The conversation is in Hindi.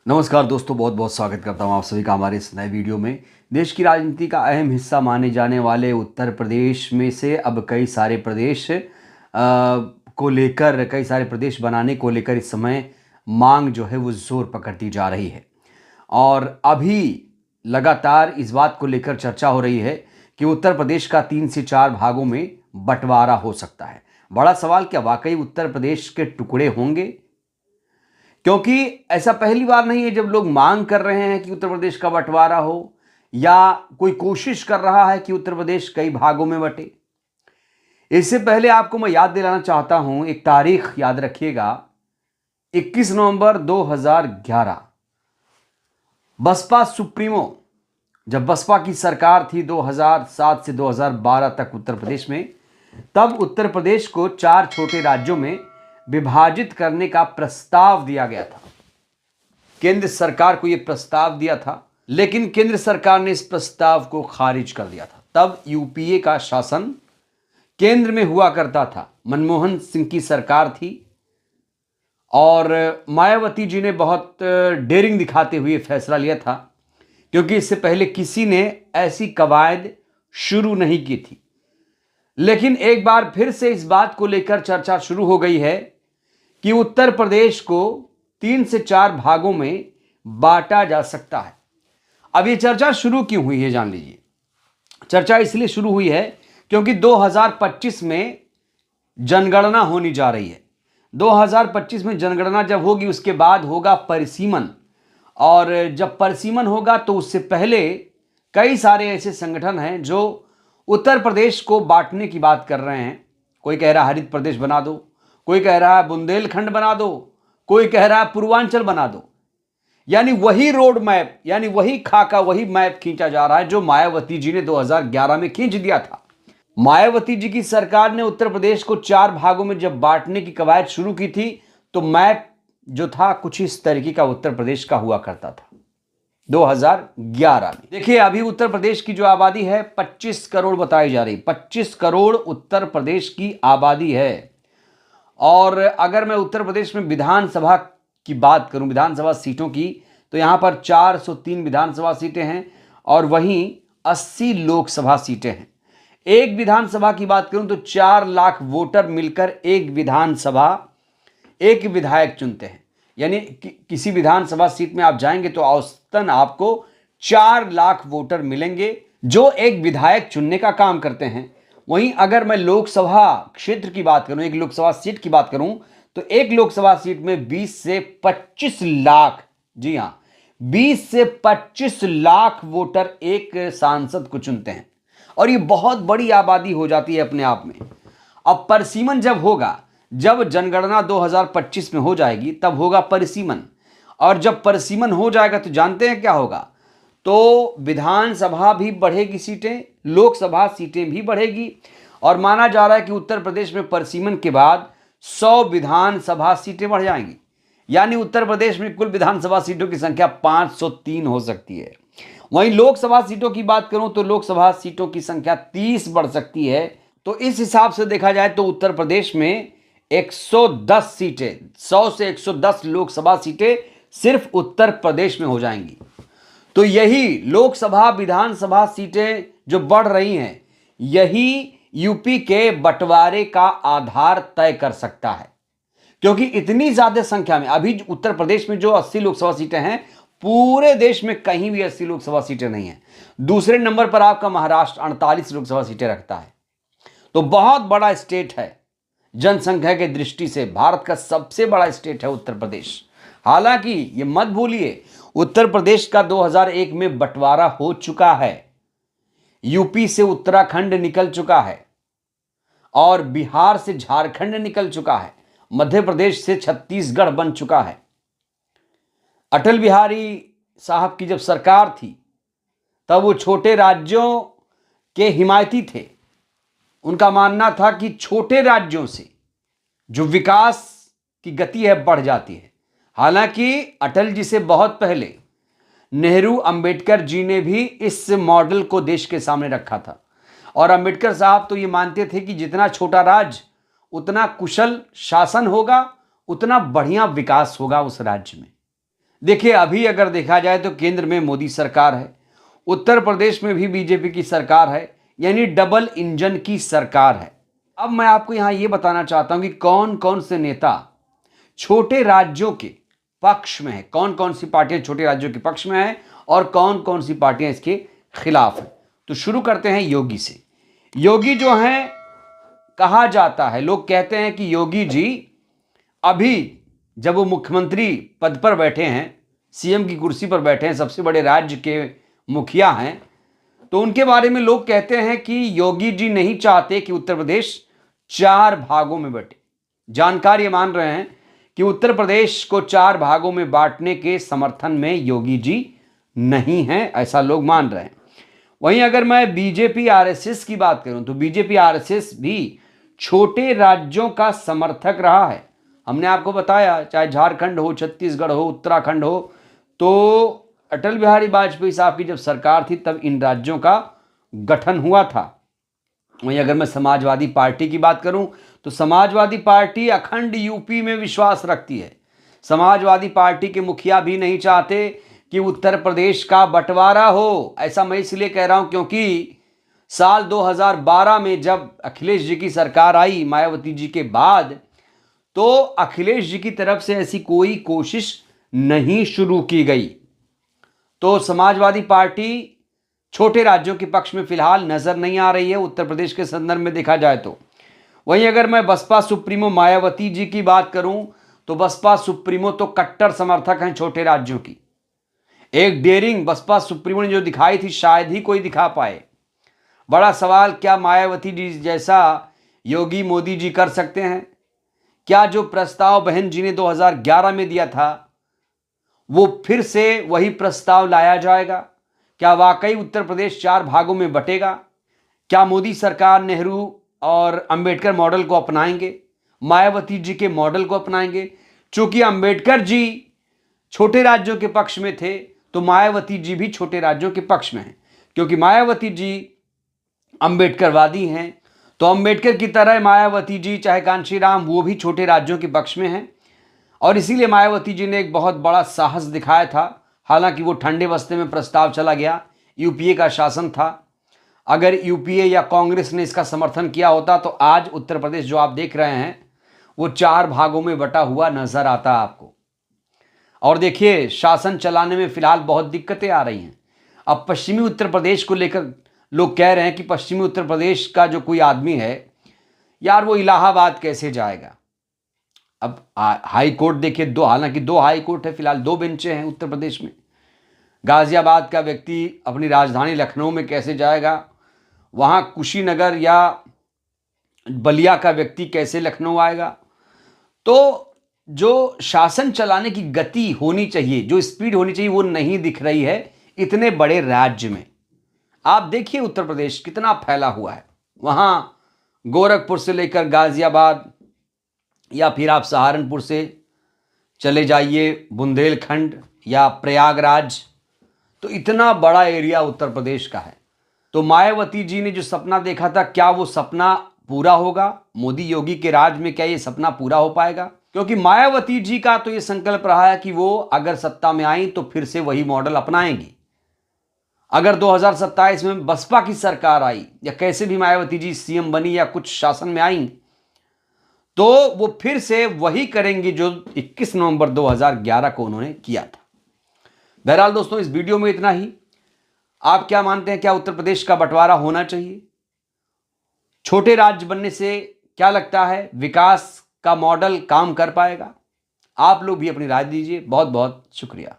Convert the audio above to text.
नमस्कार दोस्तों, बहुत बहुत स्वागत करता हूं आप सभी का हमारे इस नए वीडियो में। देश की राजनीति का अहम हिस्सा माने जाने वाले उत्तर प्रदेश में से अब कई सारे प्रदेश को लेकर कई सारे प्रदेश बनाने को लेकर इस समय मांग जो है वो जोर पकड़ती जा रही है। और अभी लगातार इस बात को लेकर चर्चा हो रही है कि उत्तर प्रदेश का 3 से 4 भागों में बंटवारा हो सकता है। बड़ा सवाल, क्या वाकई उत्तर प्रदेश के टुकड़े होंगे? क्योंकि ऐसा पहली बार नहीं है जब लोग मांग कर रहे हैं कि उत्तर प्रदेश का बंटवारा हो या कोई कोशिश कर रहा है कि उत्तर प्रदेश कई भागों में बंटे। इससे पहले आपको मैं याद दिलाना चाहता हूं, एक तारीख याद रखिएगा, 21 नवंबर 2011 बसपा सुप्रीमो, जब बसपा की सरकार थी 2007 से 2012 तक उत्तर प्रदेश में, तब उत्तर प्रदेश को 4 छोटे राज्यों में विभाजित करने का प्रस्ताव दिया गया था। केंद्र सरकार को यह प्रस्ताव दिया था, लेकिन केंद्र सरकार ने इस प्रस्ताव को खारिज कर दिया था। तब यूपीए का शासन केंद्र में हुआ करता था, मनमोहन सिंह की सरकार थी और मायावती जी ने बहुत डेयरिंग दिखाते हुए फैसला लिया था, क्योंकि इससे पहले किसी ने ऐसी कवायद शुरू नहीं की थी। लेकिन एक बार फिर से इस बात को लेकर चर्चा शुरू हो गई है कि उत्तर प्रदेश को 3 से 4 भागों में बांटा जा सकता है। अब ये चर्चा शुरू क्यों हुई है, जान लीजिए। चर्चा इसलिए शुरू हुई है क्योंकि 2025 में जनगणना होने जा रही है। 2025 में जनगणना जब होगी उसके बाद होगा परिसीमन, और जब परिसीमन होगा तो उससे पहले कई सारे ऐसे संगठन हैं जो उत्तर प्रदेश को बांटने की बात कर रहे हैं। कोई कह रहा है हरित प्रदेश बना दो, कोई कह रहा है बुंदेलखंड बना दो, कोई कह रहा है पूर्वांचल बना दो। यानी वही रोड मैप, यानी वही खाका, वही मैप खींचा जा रहा है जो मायावती जी ने 2011 में खींच दिया था। मायावती जी की सरकार ने उत्तर प्रदेश को 4 भागों में जब बांटने की कवायद शुरू की थी तो मैप जो था कुछ इस तरीके का उत्तर प्रदेश का हुआ करता था 2011 में। देखिए, अभी उत्तर प्रदेश की जो आबादी है 25 करोड़ बताई जा रही। 25 करोड़ उत्तर प्रदेश की आबादी है। और अगर मैं उत्तर प्रदेश में विधानसभा की बात करूं, विधानसभा सीटों की, तो यहां पर 403 विधानसभा सीटें हैं और वहीं 80 लोकसभा सीटें हैं। एक विधानसभा की बात करूं तो 4 लाख वोटर मिलकर एक विधानसभा, एक विधायक चुनते हैं। यानी किसी विधानसभा सीट में आप जाएंगे तो औसतन आपको 4 लाख वोटर मिलेंगे जो एक विधायक चुनने का काम करते हैं। वहीं अगर मैं लोकसभा क्षेत्र की बात करूं, एक लोकसभा सीट की बात करूं, तो एक लोकसभा सीट में 20 से 25 लाख, जी हां, 20 से 25 लाख वोटर एक सांसद को चुनते हैं और ये बहुत बड़ी आबादी हो जाती है अपने आप में। अब परिसीमन जब होगा, जब जनगणना 2025 में हो जाएगी तब होगा परिसीमन, और जब परिसीमन हो जाएगा तो जानते हैं क्या होगा, तो विधानसभा भी बढ़ेगी सीटें, लोकसभा सीटें भी बढ़ेगी। और माना जा रहा है कि उत्तर प्रदेश में परिसीमन के बाद 100 विधानसभा सीटें बढ़ जाएंगी। यानी उत्तर प्रदेश में कुल विधानसभा सीटों की संख्या 503 हो सकती है। वहीं लोकसभा सीटों की बात करूं तो लोकसभा सीटों की संख्या 30 बढ़ सकती है। तो इस हिसाब से देखा जाए तो उत्तर प्रदेश में 110 सीटें, 100 से 110 लोकसभा सीटें सिर्फ उत्तर प्रदेश में हो जाएंगी। तो यही लोकसभा विधानसभा सीटें जो बढ़ रही हैं, यही यूपी के बंटवारे का आधार तय कर सकता है। क्योंकि इतनी ज्यादा संख्या में अभी उत्तर प्रदेश में जो 80 लोकसभा सीटें हैं, पूरे देश में कहीं भी 80 लोकसभा सीटें नहीं हैं। दूसरे नंबर पर आपका महाराष्ट्र 48 लोकसभा सीटें रखता है। तो बहुत बड़ा स्टेट है, जनसंख्या की दृष्टि से भारत का सबसे बड़ा स्टेट है उत्तर प्रदेश। हालांकि ये मत भूलिए, उत्तर प्रदेश का 2001 में बंटवारा हो चुका है। यूपी से उत्तराखंड निकल चुका है और बिहार से झारखंड निकल चुका है, मध्य प्रदेश से छत्तीसगढ़ बन चुका है। अटल बिहारी साहब की जब सरकार थी तब वो छोटे राज्यों के हिमायती थे। उनका मानना था कि छोटे राज्यों से जो विकास की गति है बढ़ जाती है। हालांकि अटल जी से बहुत पहले नेहरू, अंबेडकर जी ने भी इस मॉडल को देश के सामने रखा था। और अंबेडकर साहब तो ये मानते थे कि जितना छोटा राज्य उतना कुशल शासन होगा, उतना बढ़िया विकास होगा उस राज्य में। देखिए, अभी अगर देखा जाए तो केंद्र में मोदी सरकार है, उत्तर प्रदेश में भी बीजेपी की सरकार है, यानी डबल इंजन की सरकार है। अब मैं आपको यहां यह बताना चाहता हूं कि कौन कौन से नेता छोटे राज्यों के पक्ष में है, कौन कौन सी पार्टियां छोटे राज्यों के पक्ष में है और कौन कौन सी पार्टियां इसके खिलाफ है। तो शुरू करते हैं योगी से। योगी जो हैं, कहा जाता है, लोग कहते हैं कि योगी जी अभी जब वो मुख्यमंत्री पद पर बैठे हैं, सीएम की कुर्सी पर बैठे हैं, सबसे बड़े राज्य के मुखिया हैं, तो उनके बारे में लोग कहते हैं कि योगी जी नहीं चाहते कि उत्तर प्रदेश 4 भागों में बटे। जानकार ये मान रहे हैं कि उत्तर प्रदेश को 4 भागों में बांटने के समर्थन में योगी जी नहीं हैं, ऐसा लोग मान रहे हैं। वहीं अगर मैं बीजेपी आरएसएस की बात करूं तो बीजेपी आरएसएस भी छोटे राज्यों का समर्थक रहा है। हमने आपको बताया, चाहे झारखंड हो, छत्तीसगढ़ हो, उत्तराखंड हो, तो अटल बिहारी वाजपेयी साहब की जब सरकार थी तब इन राज्यों का गठन हुआ था। वहीं अगर मैं समाजवादी पार्टी की बात करूं तो समाजवादी पार्टी अखंड यूपी में विश्वास रखती है। समाजवादी पार्टी के मुखिया भी नहीं चाहते कि उत्तर प्रदेश का बंटवारा हो। ऐसा मैं इसलिए कह रहा हूं क्योंकि साल 2012 में जब अखिलेश जी की सरकार आई मायावती जी के बाद, तो अखिलेश जी की तरफ से ऐसी कोई कोशिश नहीं शुरू की गई। तो समाजवादी पार्टी छोटे राज्यों के पक्ष में फिलहाल नजर नहीं आ रही है उत्तर प्रदेश के संदर्भ में देखा जाए तो। वहीं अगर मैं बसपा सुप्रीमो मायावती जी की बात करूं तो बसपा सुप्रीमो तो कट्टर समर्थक हैं छोटे राज्यों की। एक डेयरिंग बसपा सुप्रीमो ने जो दिखाई थी शायद ही कोई दिखा पाए। बड़ा सवाल, क्या मायावती जी जैसा योगी मोदी जी कर सकते हैं? क्या जो प्रस्ताव बहन जी ने 2011 में दिया था वो फिर से वही प्रस्ताव लाया जाएगा? क्या वाकई उत्तर प्रदेश 4 भागों में बटेगा? क्या मोदी सरकार नेहरू और अंबेडकर मॉडल को अपनाएंगे, मायावती जी के मॉडल को अपनाएंगे? चूंकि अंबेडकर जी छोटे राज्यों के पक्ष में थे तो मायावती जी भी छोटे राज्यों के पक्ष में हैं। क्योंकि मायावती जी अंबेडकरवादी हैं, तो अंबेडकर की तरह मायावती जी, चाहे कांशीराम, वो भी छोटे राज्यों के पक्ष में हैं। और इसीलिए मायावती जी ने एक बहुत बड़ा साहस दिखाया था। हालांकि वो ठंडे बस्ते में प्रस्ताव चला गया, यूपीए का शासन था। अगर यूपीए या कांग्रेस ने इसका समर्थन किया होता तो आज उत्तर प्रदेश जो आप देख रहे हैं वो 4 भागों में बटा हुआ नजर आता आपको। और देखिए, शासन चलाने में फिलहाल बहुत दिक्कतें आ रही हैं। अब पश्चिमी उत्तर प्रदेश को लेकर लोग कह रहे हैं कि पश्चिमी उत्तर प्रदेश का जो कोई आदमी है यार, वो इलाहाबाद कैसे जाएगा? अब हाई कोर्ट देखिए, हालांकि 2 हाई कोर्ट है, फिलहाल 2 बेंचें हैं उत्तर प्रदेश में। गाजियाबाद का व्यक्ति अपनी राजधानी लखनऊ में कैसे जाएगा? वहां कुशीनगर या बलिया का व्यक्ति कैसे लखनऊ आएगा? तो जो शासन चलाने की गति होनी चाहिए, जो स्पीड होनी चाहिए, वो नहीं दिख रही है इतने बड़े राज्य में। आप देखिए उत्तर प्रदेश कितना फैला हुआ है। वहां गोरखपुर से लेकर गाजियाबाद, या फिर आप सहारनपुर से चले जाइए बुंदेलखंड या प्रयागराज, तो इतना बड़ा एरिया उत्तर प्रदेश का है। तो मायावती जी ने जो सपना देखा था, क्या वो सपना पूरा होगा? मोदी योगी के राज में क्या ये सपना पूरा हो पाएगा? क्योंकि मायावती जी का तो ये संकल्प रहा है कि वो अगर सत्ता में आई तो फिर से वही मॉडल अपनाएंगी। अगर 2027 में बसपा की सरकार आई या कैसे भी मायावती जी सीएम बनी या कुछ शासन में आई, तो वो फिर से वही करेंगी जो 21 नवंबर 2011 को उन्होंने किया था। बहरहाल दोस्तों, इस वीडियो में इतना ही। आप क्या मानते हैं, क्या उत्तर प्रदेश का बंटवारा होना चाहिए? छोटे राज्य बनने से क्या लगता है विकास का मॉडल काम कर पाएगा? आप लोग भी अपनी राय दीजिए। बहुत बहुत शुक्रिया।